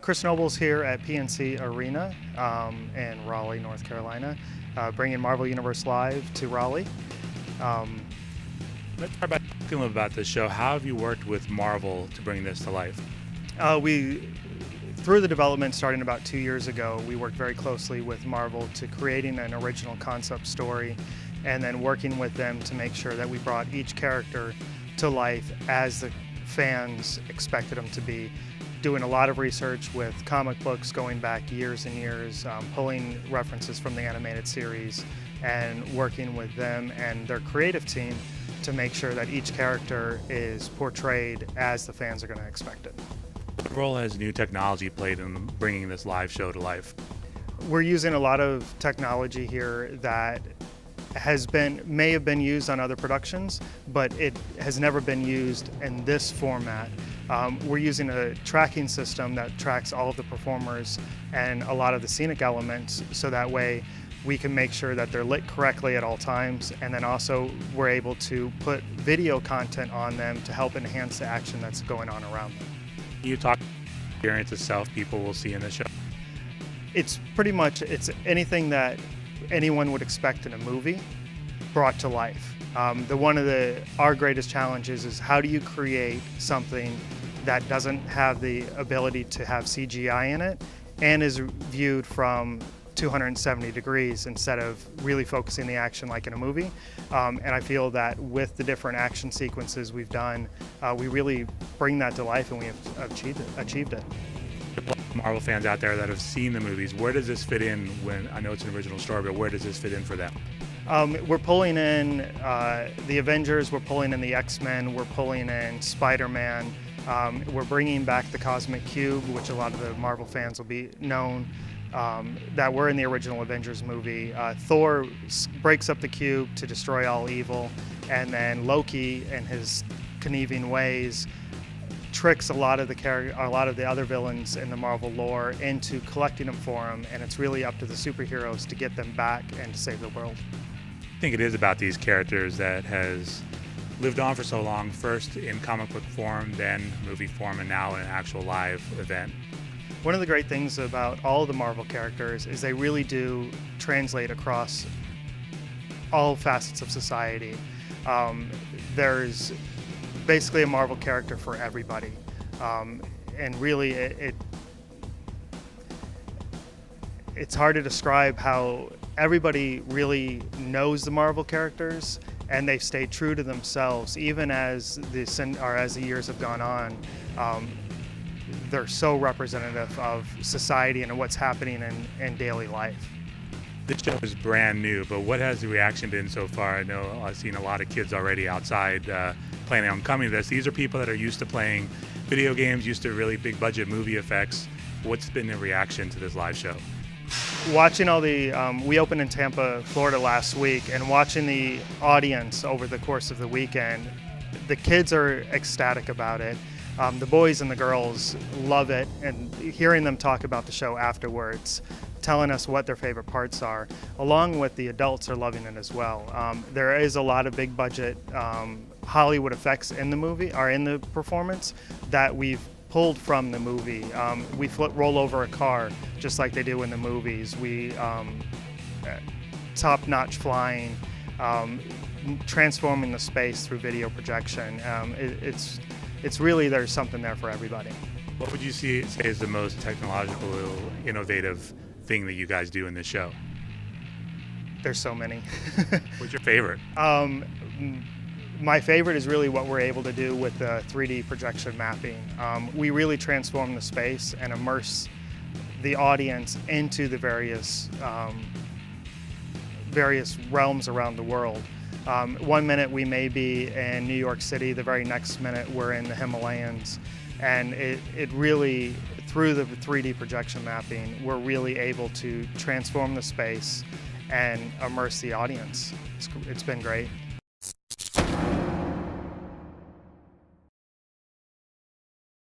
Chris Nobels here at PNC Arena in Raleigh, North Carolina, bringing Marvel Universe live to Raleigh. Let's talk about a little about this show. How have you worked with Marvel to bring this to life? Through the development starting about 2 years ago, we worked very closely with Marvel to creating an original concept story and then working with them to make sure that we brought each character to life as the fans expected them to be. Doing a lot of research with comic books going back years and years, pulling references from the animated series and working with them and their creative team to make sure that each character is portrayed as the fans are going to expect it. What role has new technology played in bringing this live show to life? We're using a lot of technology here that may have been used on other productions, but it has never been used in this format. We're using a tracking system that tracks all of the performers and a lot of the scenic elements, so that way we can make sure that they're lit correctly at all times, and then also we're able to put video content on them to help enhance the action that's going on around them. You talk about the experience itself people will see in the show. It's anything that anyone would expect in a movie brought to life. One of our greatest challenges is how do you create something that doesn't have the ability to have CGI in it and is viewed from 270 degrees instead of really focusing the action like in a movie. And I feel that with the different action sequences we've done, we really bring that to life and we have achieved it. Marvel fans out there that have seen the movies, where does this fit in when, I know it's an original story, but where does this fit in for them? We're pulling in the Avengers, we're pulling in the X-Men, we're pulling in Spider-Man, we're bringing back the Cosmic Cube, which a lot of the Marvel fans will be known that were in the original Avengers movie. Thor breaks up the cube to destroy all evil, and then Loki, in his conniving ways, tricks a lot of the other villains in the Marvel lore into collecting them for him, and it's really up to the superheroes to get them back and to save the world. I think it is about these characters that has lived on for so long, first in comic book form, then movie form, and now in an actual live event. One of the great things about all of the Marvel characters is they really do translate across all facets of society. There's basically a Marvel character for everybody, and really it's hard to describe how everybody really knows the Marvel characters and they've stayed true to themselves even as the years have gone on. They're so representative of society and what's happening in daily life. This show is brand new, but what has the reaction been so far? I know I've seen a lot of kids already outside planning on coming to this. These are people that are used to playing video games, used to really big budget movie effects. What's been the reaction to this live show? Watching we opened in Tampa, Florida last week, and watching the audience over the course of the weekend, the kids are ecstatic about it. The boys and the girls love it, and hearing them talk about the show afterwards, telling us what their favorite parts are, along with the adults are loving it as well. There is a lot of big budget Hollywood effects in the movie, or in the performance, that we've pulled from the movie. We roll over a car just like they do in the movies. We top-notch flying, transforming the space through video projection. It's really, there's something there for everybody. What would you say is the most technological, innovative thing that you guys do in this show? There's so many. What's your favorite? My favorite is really what we're able to do with the 3D projection mapping. We really transform the space and immerse the audience into the various realms around the world. 1 minute we may be in New York City, the very next minute we're in the Himalayas, and it really, through the 3D projection mapping, we're really able to transform the space and immerse the audience. It's been great.